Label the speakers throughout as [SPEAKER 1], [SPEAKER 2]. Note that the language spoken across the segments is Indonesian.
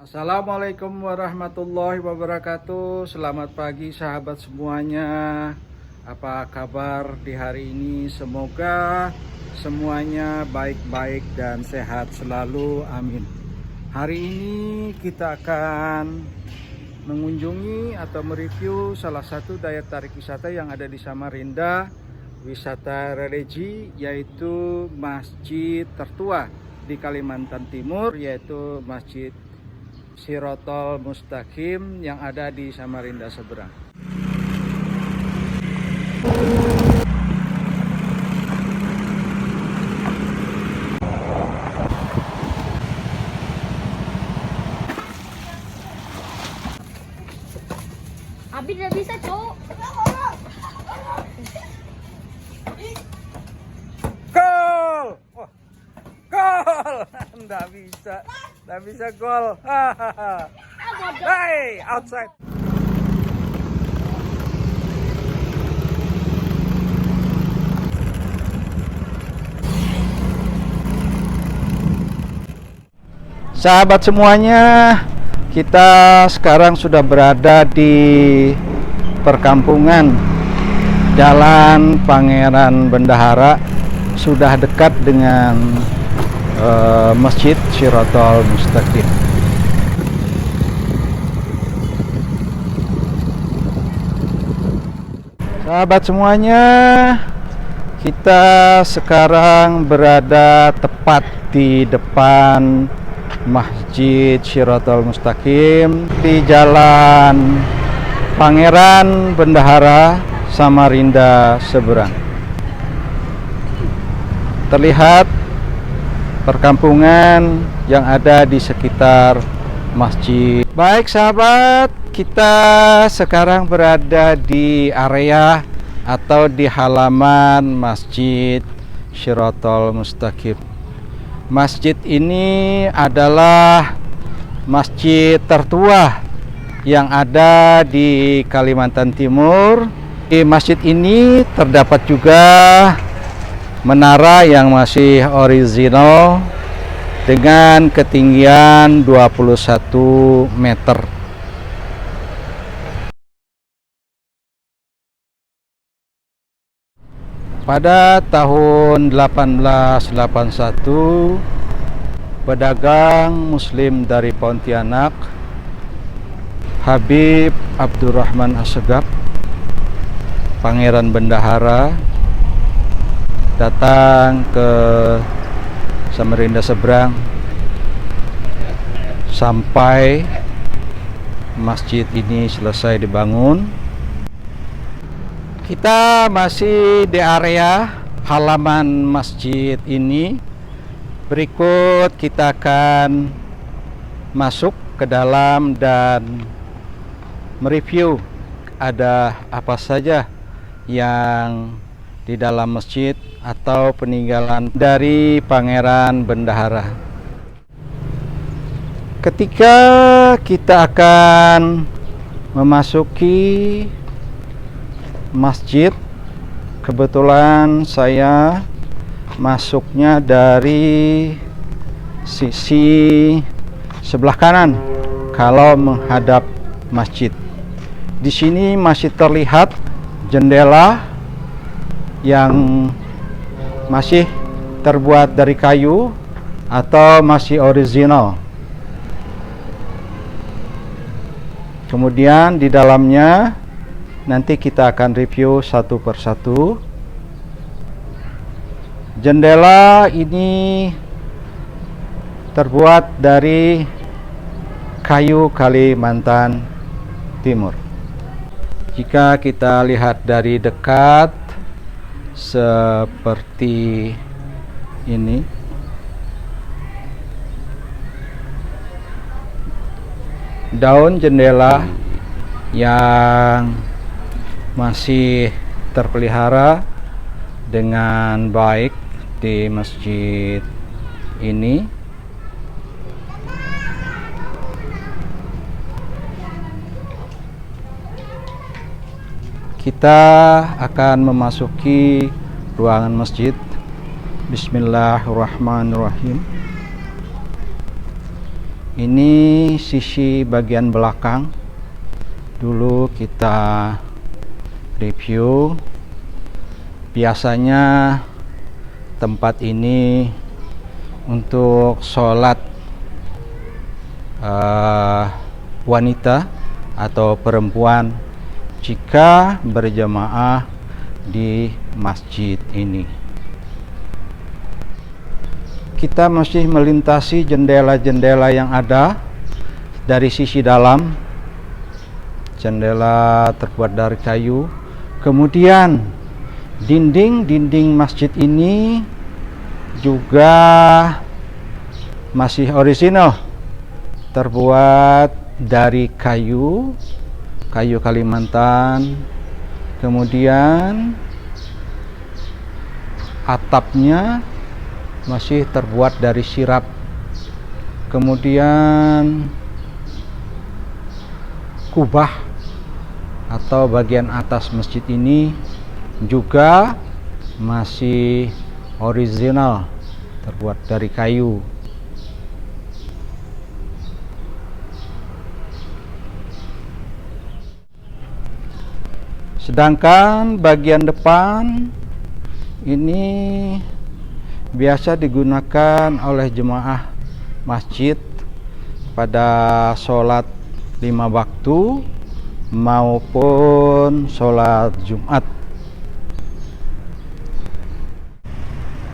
[SPEAKER 1] Assalamualaikum warahmatullahi wabarakatuh. Selamat pagi sahabat semuanya. Apa kabar di hari ini? Semoga semuanya baik-baik dan sehat selalu. Amin. Hari ini kita akan mengunjungi atau mereview salah satu daya tarik wisata yang ada di Samarinda, wisata religi, yaitu masjid tertua di Kalimantan Timur, yaitu Masjid Shirotol Mustaqim yang ada di Samarinda seberang.
[SPEAKER 2] Abi tidak bisa, Cok.
[SPEAKER 1] Gol! Oh, gol! Nggak bisa gol. Hey, outside. Sahabat semuanya, kita sekarang sudah berada di perkampungan Jalan Pangeran Bendahara, sudah dekat dengan Masjid Shirotol Mustaqim. Sahabat semuanya, kita sekarang berada tepat di depan Masjid Shirotol Mustaqim di Jalan Pangeran Bendahara, Samarinda seberang. Terlihat perkampungan yang ada di sekitar masjid. Baik sahabat, kita sekarang berada di area atau di halaman Masjid Shirotol Mustaqim. Masjid ini adalah masjid tertua yang ada di Kalimantan Timur. Di masjid ini terdapat juga menara yang masih original dengan ketinggian 21 meter. Pada tahun 1881, pedagang muslim dari Pontianak, Habib Abdurrahman Assegaf, Pangeran Bendahara, datang ke Samarinda seberang sampai masjid ini selesai dibangun. Kita masih di area halaman masjid ini. Berikut kita akan masuk ke dalam dan mereview ada apa saja yang di dalam masjid atau peninggalan dari Pangeran Bendahara. Ketika kita akan memasuki masjid, kebetulan saya masuknya dari sisi sebelah kanan kalau menghadap masjid. Di sini masih terlihat jendela yang masih terbuat dari kayu atau masih original. Kemudian di dalamnya nanti kita akan review satu persatu. Jendela ini terbuat dari kayu Kalimantan Timur. Jika kita lihat dari dekat seperti ini, daun jendela yang masih terpelihara dengan baik di masjid ini. Kita akan memasuki ruangan masjid. Bismillahirrahmanirrahim. Ini sisi bagian belakang. Dulu kita review. Biasanya tempat ini untuk sholat wanita atau perempuan jika berjamaah di masjid ini. Kita masih melintasi jendela-jendela yang ada dari sisi dalam. Jendela terbuat dari kayu. Kemudian dinding masjid ini juga masih orisinal, terbuat dari kayu Kalimantan. Kemudian atapnya masih terbuat dari sirap. Kemudian kubah atau bagian atas masjid ini juga masih original, terbuat dari kayu. Sedangkan bagian depan ini biasa digunakan oleh jemaah masjid pada sholat 5 waktu maupun sholat Jumat.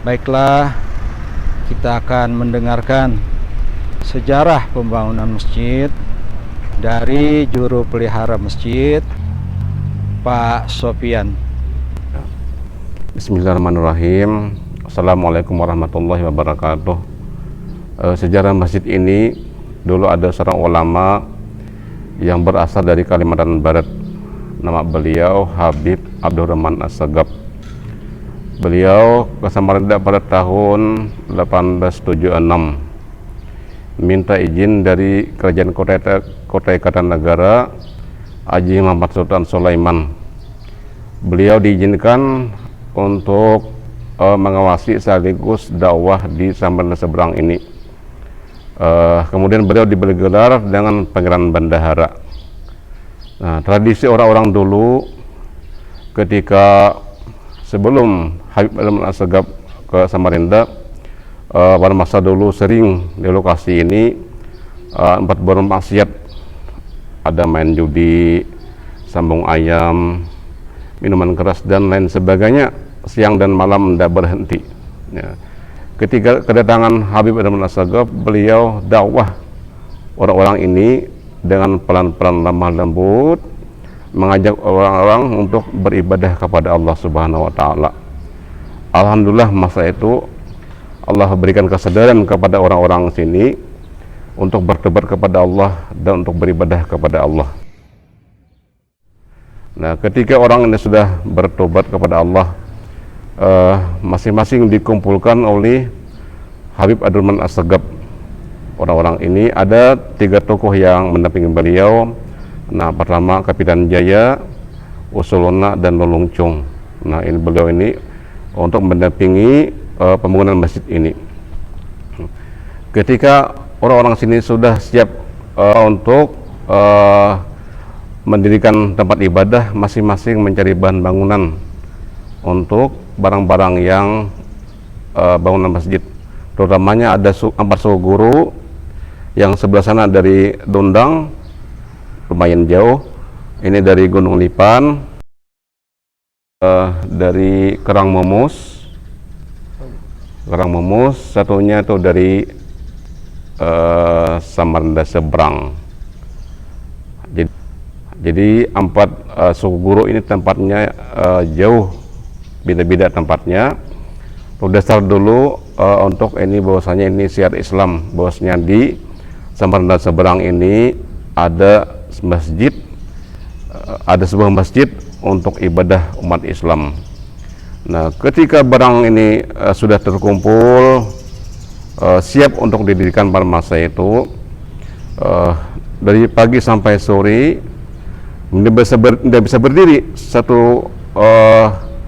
[SPEAKER 1] Baiklah, kita akan mendengarkan sejarah pembangunan masjid dari juru pelihara masjid, Pak Sofian.
[SPEAKER 3] Bismillahirrahmanirrahim. Assalamualaikum warahmatullahi wabarakatuh. Sejarah masjid ini, dulu ada seorang ulama yang berasal dari Kalimantan Barat. Nama beliau Habib Abdurrahman Assegaf. Beliau ke Samarinda pada tahun 1876. Minta izin dari Kerajaan Kota Kartanegara Haji Muhammad Sultan Sulaiman. Beliau diizinkan untuk mengawasi sekaligus dakwah di Samarinda seberang ini. Kemudian beliau diberi gelar dengan Pangeran Bendahara. Nah, tradisi orang-orang dulu ketika sebelum Habib Abdurrahman Assegaf ke Samarinda, pada masa dulu sering di lokasi ini tempat bermaksiat, ada main judi, sambung ayam, minuman keras dan lain sebagainya, siang dan malam tidak berhenti. Ya. Ketika kedatangan Habib Abdurrahman Assegaf, beliau dakwah orang-orang ini dengan pelan-pelan lemah lembut, mengajak orang-orang untuk beribadah kepada Allah Subhanahu wa Ta'ala. Alhamdulillah, masa itu Allah berikan kesadaran kepada orang-orang sini untuk bertobat kepada Allah dan untuk beribadah kepada Allah. Nah, ketika orang ini sudah bertobat kepada Allah, masing-masing dikumpulkan oleh Habib Abdurrahman Assegaf. Orang-orang ini ada 3 tokoh yang mendampingi beliau. Nah, pertama Kapitan Jaya, Usulona, dan Lolongcong. Nah, ini beliau ini untuk mendampingi pembangunan masjid ini. Ketika orang-orang sini sudah siap untuk mendirikan tempat ibadah, masing-masing mencari bahan bangunan untuk barang-barang yang bangunan masjid. Terutamanya ada 4 suku guru yang sebelah sana dari Dondang, lumayan jauh. Ini dari Gunung Lipan, dari Kerang Momus, satunya itu dari Samarinda seberang. Jadi 4 suku guru ini tempatnya jauh, beda-beda tempatnya. Dasar dulu untuk ini bahwasanya ini syiar Islam, bahwasanya di Samarinda seberang ini ada masjid, ada sebuah masjid untuk ibadah umat Islam. Nah, ketika barang ini sudah terkumpul, siap untuk didirikan pada masa itu, dari pagi sampai sore tidak bisa berdiri satu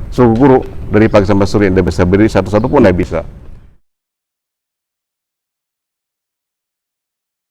[SPEAKER 3] suku guru. Dari pagi sampai sore tidak bisa berdiri, satu-satu pun tidak bisa.